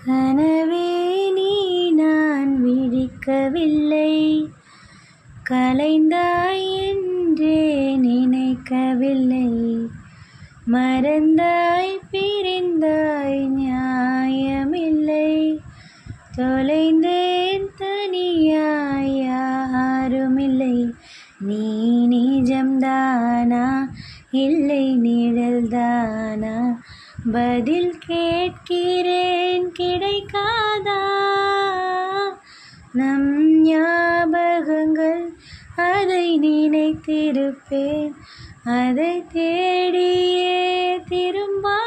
கனவே நீ நான் விழிக்கவில்லை, கலைந்தாய் என்றே நினைக்கவில்லை, மறந்தாய் பிரிந்தாய் நியாயமில்லை, தொலைந்தேன் தனியாய் யாருமில்லை. நீ நிஜம்தானா இல்லை நிழல்தானா, பதில் கேட்கிறேன் கிடைக்காதா. நம் ஞாபகங்கள் அதை நினைத்திருப்பேன், அதை தேடியே திரும்பாதா.